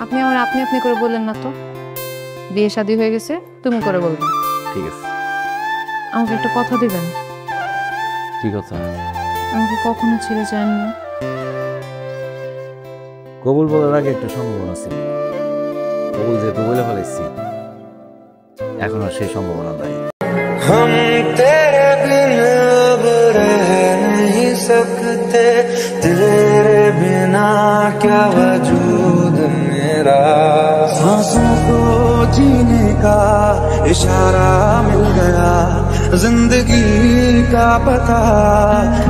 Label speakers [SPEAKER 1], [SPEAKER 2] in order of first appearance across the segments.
[SPEAKER 1] আপনি আমার আপনি আপনি করে বললেন না তো, বিয়ে শাদী হয়ে গেছে, তুমি করে বলবেন।
[SPEAKER 2] ঠিক আছে।
[SPEAKER 1] আমাকে একটা কথা দিবেন।
[SPEAKER 2] কি কথা?
[SPEAKER 1] আমাকে কখনো ছেড়ে যান না।
[SPEAKER 2] কবুল বলার আগে একটা সম্ভাবনা ছিল, কবুল যেহেতু বলে ফেলেছি এখন আর সেই সম্ভাবনা নাই।
[SPEAKER 3] हम तेरे बिन अब रह नहीं सकते, तेरे बिना क्या वजूद मेरा। सांसों को जीने का इशारा मिल गया, जिंदगी का पता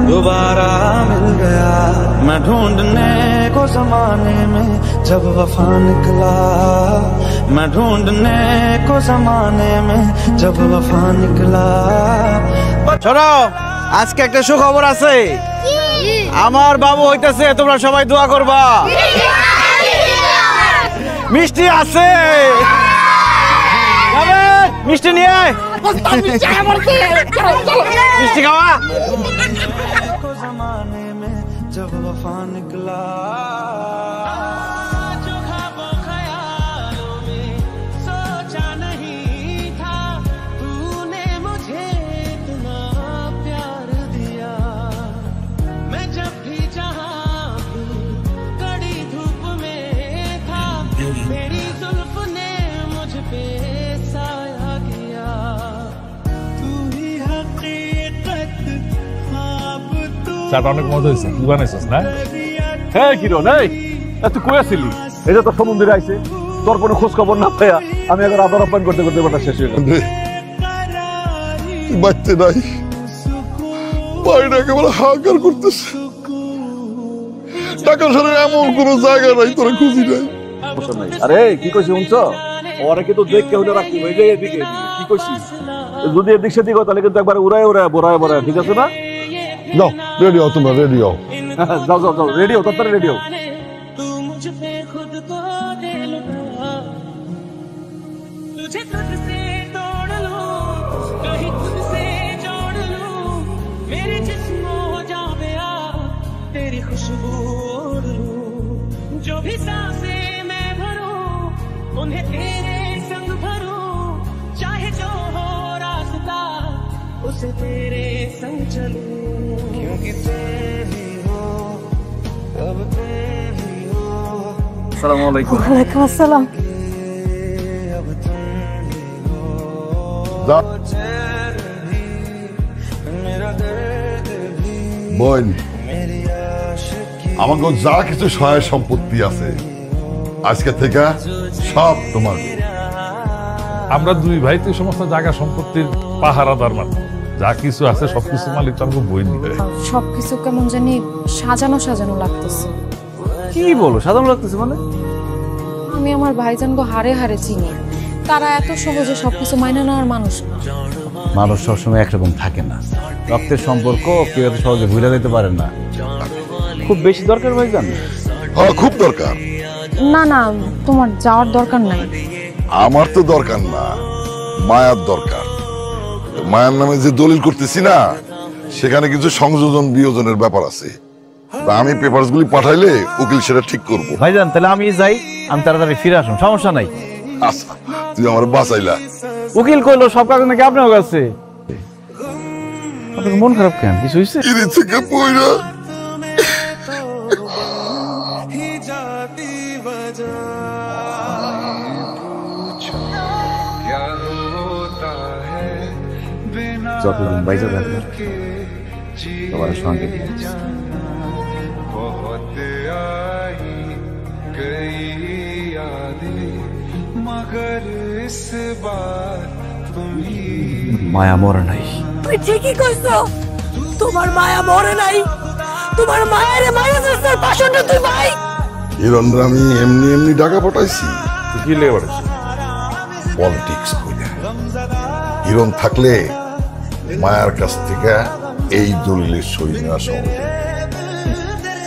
[SPEAKER 3] दोबारा मिल गया। मैं ढूंढने को जमाने में जब वफा निकला, मैं ढूंढने को जमाने में जब वफा निकला।
[SPEAKER 4] শোনো, আজকে একটা সুখবর আছে। আমার বাবু হইতেছে, তোমরা সবাই দোয়া করবা। মিষ্টি আছে, মিষ্টি নিয়ে আয়। মিষ্টি খাওয়া।
[SPEAKER 3] जमाने में जब वफा निकला, जो ख्वाबों ख्यालों में सोचा नहीं था, तूने मुझे इतना प्यार दिया। मैं जब भी जहाँ भी कड़ी धूप में था, मेरी जुल्फ ने मुझ पे साया किया। तू ही हकीकत ख्वाब तू।
[SPEAKER 5] চাটা অনেক মজা হয়েছে, তুই বানাইছিস না? হ্যাঁ কিরণ, তুই কই আছিলি? এই যে তোর সমুদ্রে আইছে, তোর কোনো খোঁজ খবর না পাইয়া আমি এখন আবার আপ্যায়ন করতে করতে বেটা শেষ হয়ে গেল।
[SPEAKER 6] বাচ্চা নাই, বাড়িটা একেবারে হাহাকার করতেছে। টাকা ছাড়া এমন কোনো জায়গা নাই তোরা খুঁজি নাই।
[SPEAKER 5] আরে কি কইছি শুনছ? ওরা কিন্তু দেখতে হলে রাখবো, এই যে এদিকে কি কইছি, যদি এদিক সেদিক হয় তাহলে কিন্তু একবার উড়ায় উড়ায় বোরায় বোরায়, ঠিক আছে না?
[SPEAKER 6] যাও রেডি হও, তোমরা রেডি হও।
[SPEAKER 5] যাও যাও যাও, রেডি হও, তাড়াতাড়ি রেডি হও।
[SPEAKER 3] तू मुझ पे खुद को दे लुटा, तुझे खुद से तोड़ लूं, कहीं खुद से जोड़ लूं, मेरे जिस्म हो जावे आ, तेरी खुशबू ओढ़ लूं, जो भी सांसें मैं भरूं उन्हें तेरे संग भरूं, चाहे जो हो रास्ता उसे तेरे संग चलूं, क्योंकि तुम ही हो, अब तुम ही हो।
[SPEAKER 2] আসসালামু আলাইকুম।
[SPEAKER 1] ওয়ালাইকুম আসসালাম।
[SPEAKER 3] अब तुम ही हो,
[SPEAKER 6] যা
[SPEAKER 3] चैन भी मेरा दर्द भी,
[SPEAKER 6] বোন,
[SPEAKER 3] मेरी आशिकी
[SPEAKER 6] আমাকে যা কিছু সহায় সম্পত্তি আছে আজকে থেকে সব তোমার।
[SPEAKER 5] আমরা দুই ভাই তো এই সমস্ত জায়গা সম্পত্তির পাহারাদার মানুষ, যা কিছু আছে সবকিছু মালিক তো আমাকে বই নিবে।
[SPEAKER 1] সবকিছু কেমন জানি সাজানো সাজানো লাগতেছে।
[SPEAKER 2] কি বলো সাধারণ লাগতেছে মানে?
[SPEAKER 1] আমি আমার ভাইজানকে হারে হারে চিনি, তারা এত সহজে সবকিছু মাইনে নেওয়ার মানুষ না।
[SPEAKER 2] মানুষ সবসময় একরকম থাকে না, রক্তের সম্পর্ক কেউ এত সহজে ভুলে দিতে পারে না। খুব বেশি দরকার ভাইজান?
[SPEAKER 6] হ্যাঁ খুব দরকার।
[SPEAKER 1] না না, তোমার যাওয়ার দরকার নাই।
[SPEAKER 6] আমার তো দরকার না, মায়ার দরকার। মায়ার নামে যে দলিল করতেছি না, সেখানে কিছু সংযোজন বিয়োজনের ব্যাপার আছে। তা আমি পেপারস গুলি পাঠাইলে উকিল সেটা ঠিক করবো।
[SPEAKER 2] ভাইজান তাহলে আমি যাই, আমি তাড়াতাড়ি ফিরে আসুন, সমস্যা নাই।
[SPEAKER 6] আচ্ছা, তুই আমার বাঁচাইলা।
[SPEAKER 2] উকিল কইলো সব কাগজ নাকি আপনার কাছে। আপনার মন খারাপ কেন, কিছু হয়েছে?
[SPEAKER 6] ইরি থেকে পয়রা
[SPEAKER 3] ही जाती वजह, पूछो क्या होता है बिना
[SPEAKER 2] যতদিন বাইজা থাকবে
[SPEAKER 3] के
[SPEAKER 2] সবার সঙ্গে নিয়ে
[SPEAKER 3] जी बहुत आई गई यादें, मगर इस बार तुम ही
[SPEAKER 2] মায়া মরে নাই।
[SPEAKER 7] তুই ঠিকই কইছো, তোমার মায়া মরে নাই, তোমার মায়ের মায়ের পাশনটা তুই ভাই।
[SPEAKER 6] হিরণরা আমি এমনি এমনি টাকা পাঠাইছি
[SPEAKER 5] তুই কি লেগে পড়েছিস?
[SPEAKER 6] পলিটিক্স কইরা। হিরণ থাকলে মায়ার কাছ থেকে এই দলিলের সই নেওয়া সহজ।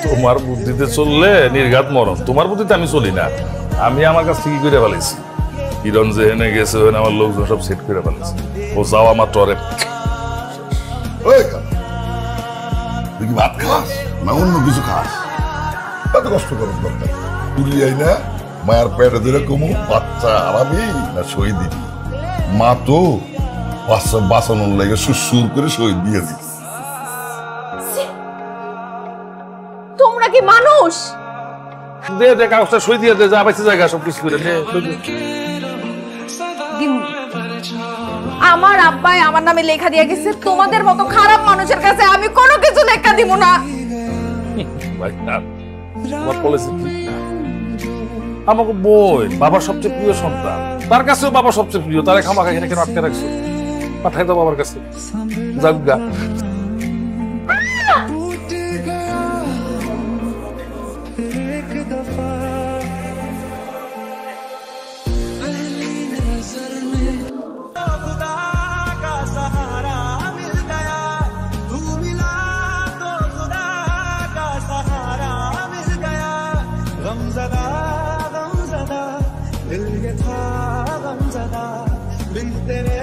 [SPEAKER 5] তোমার বুদ্ধিতে চললে নির্ঘাত মরণ, তোমার বুদ্ধিতে আমি চলি না। আমি আমার কাছ থেকে করে ফেলেছি, কিরণ যেখানে গেছে ওখানে আমার লোকজন সব সেট করে ফেলেছে। ও যাওয়া মাত্র আরে
[SPEAKER 6] ওই কাকা, তুই কি ভাত খাস না অন্য কিছু খাস? এত কষ্ট করার দরকার। তুলি আই না মায়ের পেটে ধরে কমু বাচ্চা আরামি না শহীদ দিবি। মা তো বাচ্চা বাঁচানোর লাগে সুর করে শহীদ দিয়ে দিস।
[SPEAKER 7] তোমরা কি মানুষ?
[SPEAKER 5] দে দে কাগজটা সই দিয়ে দে, যা পাইছে জায়গা সব কিছু করে দে।
[SPEAKER 7] আমার আব্বাই আমার নামে লেখা দিয়ে গেছে, তোমাদের মতো খারাপ মানুষের কাছে আমি কোনো কিছু লেখা দিব না।
[SPEAKER 5] ভাই না, তোমার পলিসি ঠিক না। আমাকে বই বাবার সবচেয়ে প্রিয় সন্তান, তার কাছেও বাবা সবচেয়ে প্রিয়, তারে খামাখা এখানে কেন আটকে রাখছো? পাঠাই দাও বাবার কাছে, যাজ্ঞা।
[SPEAKER 3] दिल ये था गमज़दा बिन तेरे